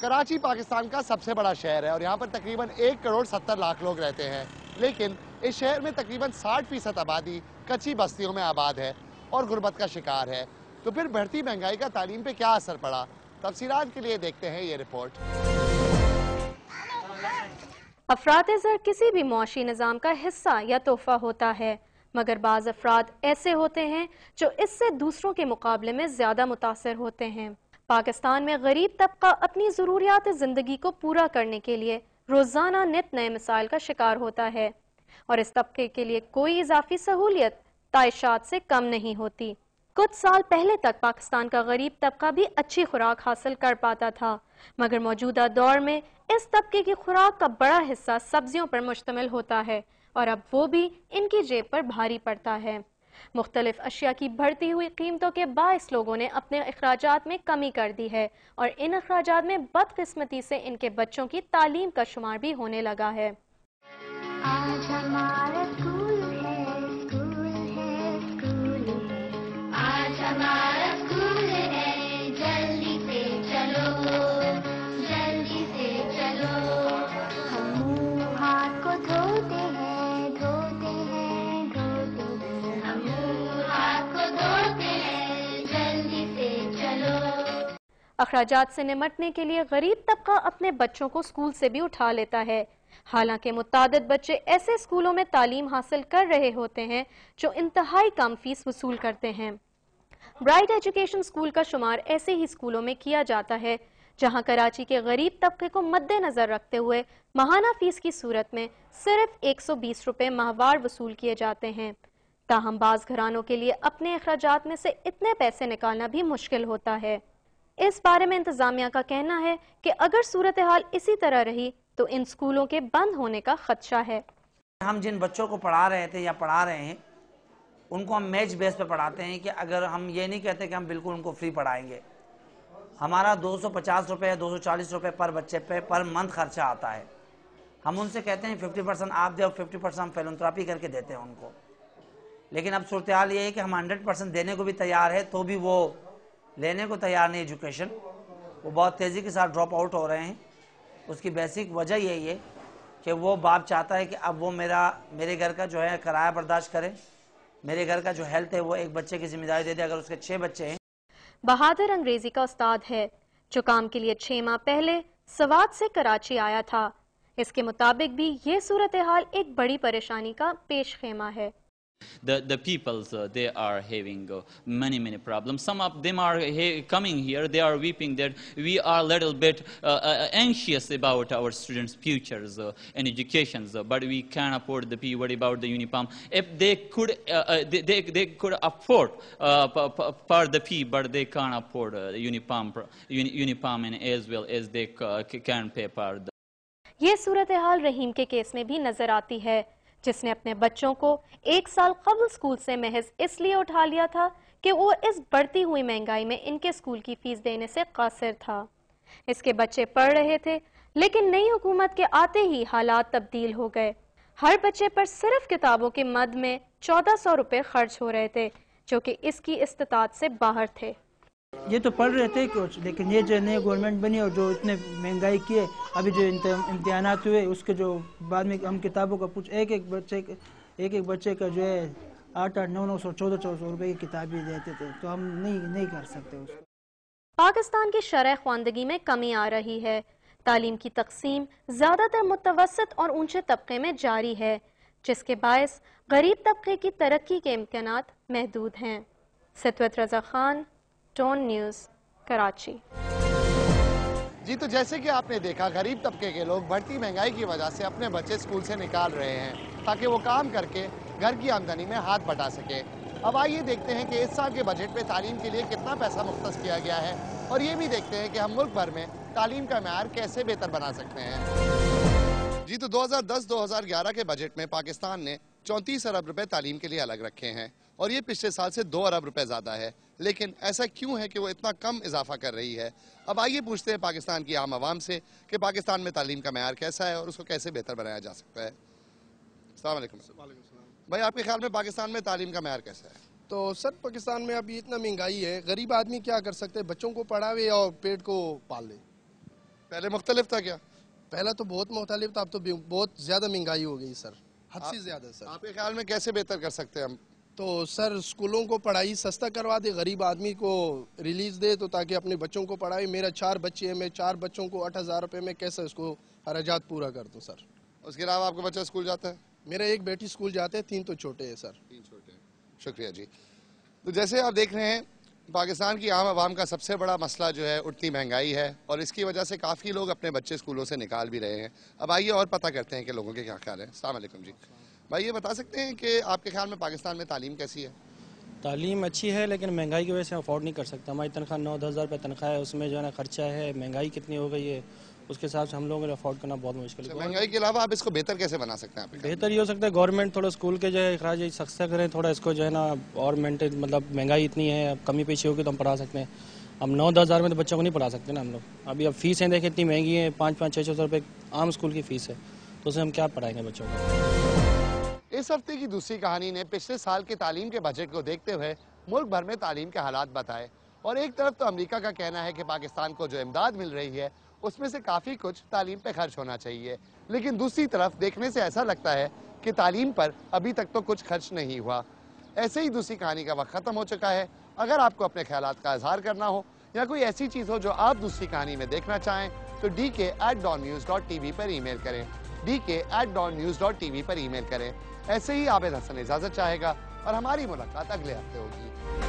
कराची पाकिस्तान का सबसे बड़ा शहर है और यहाँ पर तकरीबन 1 करोड़ 70 लाख लोग रहते हैं, लेकिन इस शहर में तकरीबन 60% आबादी कच्ची बस्तियों में आबाद है और गुर्बत का शिकार है। तो फिर बढ़ती महंगाई का तालीम पे क्या असर पड़ा? तफसीलात के लिए देखते हैं ये रिपोर्ट। अफराद-ए-ज़र किसी भी मुआशी निज़ाम का हिस्सा या तोहफा होता है, मगर बाज़ अफराद ऐसे होते हैं जो इससे दूसरों के मुकाबले में ज़्यादा मुतासर होते हैं। पाकिस्तान में गरीब तबका अपनी ज़रूरियात ज़िंदगी को पूरा करने के लिए रोज़ाना नित नए मसाइल का शिकार होता है और इस तबके के लिए कोई इजाफी सहूलियत ताइशात से कम नहीं होती। कुछ साल पहले तक पाकिस्तान का गरीब तबका भी अच्छी खुराक हासिल कर पाता था, मगर मौजूदा दौर में इस तबके की खुराक का बड़ा हिस्सा सब्जियों पर मुश्तमिल होता है और अब वो भी इनकी जेब पर भारी पड़ता है। मुख्तलिफ अशिया की बढ़ती हुई कीमतों के बाइस लोगों ने अपने अखराजात में कमी कर दी है और इन अखराजात में बदकिस्मती से इनके बच्चों की तालीम का शुमार भी होने लगा है। आज हमारा स्कूल है, स्कूल है, स्कूल है। आज हमारा स्कूल है, जल्दी से चलो, जल्दी से चलो। हम मुँह हाथ को धोते हैं, धोते हैं, धोते हैं। हम मुँह हाथ को धोते हैं, जल्दी से चलो। अखराजात से निमटने के लिए गरीब तबका अपने बच्चों को स्कूल से भी उठा लेता है। हालांकि मुतादिद बच्चे ऐसे स्कूलों में तालीम हासिल कर रहे होते हैं जो इंतहाई कम फीस वसूल करते हैं। ब्राइट एजुकेशन स्कूल का शुमार ऐसे ही स्कूलों में किया जाता है जहां कराची के गरीब तबके को मद्देनजर रखते हुए माहाना फीस की सूरत में सिर्फ 120 रुपए माहवार वसूल किए जाते हैं। ताहम बाज घरानों के लिए अपने अखराजात में से इतने पैसे निकालना भी मुश्किल होता है। इस बारे में इंतजामिया का कहना है कि अगर सूरत हाल इसी तरह रही तो इन स्कूलों के बंद होने का खदशा है। हम जिन बच्चों को पढ़ा रहे थे या पढ़ा रहे हैं उनको हम मैच बेस पे पढ़ाते हैं कि अगर हम ये नहीं कहते कि हम बिल्कुल उनको फ्री पढ़ाएंगे। हमारा 250 रुपये 240 रुपये पर बच्चे पे पर मंथ खर्चा आता है। हम उनसे कहते हैं 50% आप दे और 50% हम फिलंथ्रॉपी करके देते हैं उनको। लेकिन अब सूरत हाल ये है कि हम 100% देने को भी तैयार है तो भी वो लेने को तैयार नहीं। एजुकेशन वो बहुत तेज़ी के साथ ड्रॉप आउट हो रहे हैं। उसकी बेसिक वजह यही है कि वो बाप चाहता है कि अब वो मेरे घर का जो है किराया बर्दाश्त करे, मेरे घर का जो हेल्थ है वो एक बच्चे की जिम्मेदारी दे दे। अगर उसके 6 बच्चे हैं। बहादुर अंग्रेजी का उस्ताद है जो काम के लिए 6 माह पहले सवात से कराची आया था। इसके मुताबिक भी ये सूरत हाल एक बड़ी परेशानी का पेश खेमा है। The peoples they are having many problems. Some of them are coming here, they are weeping that we are little bit anxious about our students' futures and educations, but we can't afford the fee. What about the uniform? If they could they could afford for the fee, but they can't afford uniform and as well as they can pay for the. ये सूरत हाल रहीम के case में भी नजर आती है जिसने अपने बच्चों को 1 साल कबल स्कूल से महज इसलिए उठा लिया था कि वो इस बढ़ती हुई महंगाई में इनके स्कूल की फीस देने से कासिर था। इसके बच्चे पढ़ रहे थे लेकिन नई हुकूमत के आते ही हालात तब्दील हो गए। हर बच्चे पर सिर्फ किताबों के मद में 1400 रुपए खर्च हो रहे थे जो कि इसकी इस्तिताअत से बाहर थे। ये तो पढ़ रहे थे कुछ, लेकिन ये जो नई गवर्नमेंट बनी और जो इतने महंगाई की है, अभी जो इम्तिहानात हुए उसके जो बाद में हम किताबों का एक एक बच्चे का जो है 800, 900, 1400 रुपए की किताबें देते थे, तो हम नहीं कर सकते उसको। पाकिस्तान की शरह ख्वानदगी में कमी आ रही है। तालीम की तकसीम ज़्यादातर मुतवसत और ऊंचे तबके में जारी है जिसके बायस गरीब तबके की तरक्की के इम्कानात महदूद हैं। सतवत रजा खान, टोन न्यूज़, कराची। जी तो जैसे कि आपने देखा, गरीब तबके के लोग बढ़ती महंगाई की वजह से अपने बच्चे स्कूल से निकाल रहे हैं ताकि वो काम करके घर की आमदनी में हाथ बटा सके। अब आइए देखते हैं कि इस साल के बजट में तालीम के लिए कितना पैसा मुख्तस किया गया है और ये भी देखते हैं कि हम मुल्क भर में तालीम का म्यार कैसे बेहतर बना सकते हैं। जी तो 2010-2011 के बजट में पाकिस्तान ने 34 अरब रुपए तालीम के लिए अलग रखे हैं और ये पिछले साल से 2 अरब रुपए ज़्यादा है। लेकिन ऐसा क्यों है कि वो इतना कम इजाफा कर रही है? अब आइए पूछते हैं पाकिस्तान की आम आवाम से कि पाकिस्तान में तालीम का म्यार कैसा है और उसको कैसे बेहतर बनाया जा सकता है। अस्सलाम वालेकुम भाई, आपके ख्याल में पाकिस्तान में तालीम का म्यार कैसा है? तो सर पाकिस्तान में अभी इतना महंगाई है, गरीब आदमी क्या कर सकते हैं? बच्चों को पढ़ावे और पेट को पाल ले। पहले मुख्तलिफ था क्या? पहला तो बहुत मुख्तलिफ था, अब तो बहुत ज़्यादा महंगाई हो गई सर, हद से ज़्यादा सर। आपके ख्याल में कैसे बेहतर कर सकते हैं हम? तो सर स्कूलों को पढ़ाई सस्ता करवा दे, गरीब आदमी को रिलीज दे तो ताकि अपने बच्चों को पढ़ाए। मेरा 4 बच्चे हैं, मैं 4 बच्चों को 8,000 रुपये में कैसे उसको खर्चात पूरा कर दूँ सर। उसके अलावा आपका बच्चा स्कूल जाता है? मेरा एक बेटी स्कूल जाते हैं, 3 तो छोटे हैं सर। 3 छोटे हैं। शुक्रिया जी। तो जैसे आप देख रहे हैं, पाकिस्तान की आम आवाम का सबसे बड़ा मसला जो है उठती महंगाई है, और इसकी वजह से काफ़ी लोग अपने बच्चे स्कूलों से निकाल भी रहे हैं। अब आइए और पता करते हैं कि लोगों के क्या ख्याल है। अस्सलाम वालेकुम जी। भाई ये बता सकते हैं कि आपके ख्याल में पाकिस्तान में तालीम कैसी है? तालीम अच्छी है, लेकिन महंगाई की वजह से अफोर्ड नहीं कर सकता। हमारी तनख्वाह 9-10 हज़ार रुपये तनख्वाह है, उसमें जो है ना खर्चा है, महंगाई कितनी हो गई है, उसके हिसाब से हम लोगों को अफोर्ड करना बहुत मुश्किल है। महंगाई के अलावा आप इसको बेहतर कैसे बना सकते हैं? आपके ख्याल में? बेहतर ये हो सकता है गवर्नमेंट थोड़ा स्कूल के जो है अखराज सस्ता करें, थोड़ा इसको जो है ना और मेंटेन, मतलब महंगाई इतनी है, अब कमी पेशी होगी तो हम पढ़ा सकते हैं। हम 9-10 हज़ार में तो बच्चों को नहीं पढ़ा सकते ना हम लोग। अभी अब फीसें देखें इतनी महंगी हैं, 5-5-6-6 रुपये आम स्कूल की फ़ीस है, तो उसे हम क्या पढ़ाएंगे बच्चों को। इस हफ्ते की दूसरी कहानी ने पिछले साल के तालीम के बजट को देखते हुए मुल्क भर में तालीम के हालात बताए। और एक तरफ तो अमेरिका का कहना है कि पाकिस्तान को जो इमदाद मिल रही है उसमें से काफ़ी कुछ तालीम पे खर्च होना चाहिए, लेकिन दूसरी तरफ देखने से ऐसा लगता है कि तालीम पर अभी तक तो कुछ खर्च नहीं हुआ। ऐसे ही दूसरी कहानी का वक्त ख़त्म हो चुका है। अगर आपको अपने ख्यालात का इजहार करना हो या कोई ऐसी चीज़ हो जो आप दूसरी कहानी में देखना चाहें तो dk@dawnnews.tv पर ईमेल करें। dk@dawnnews.tv पर ईमेल करें। ऐसे ही आबिद हसन इजाज़त चाहेगा और हमारी मुलाकात अगले हफ्ते होगी।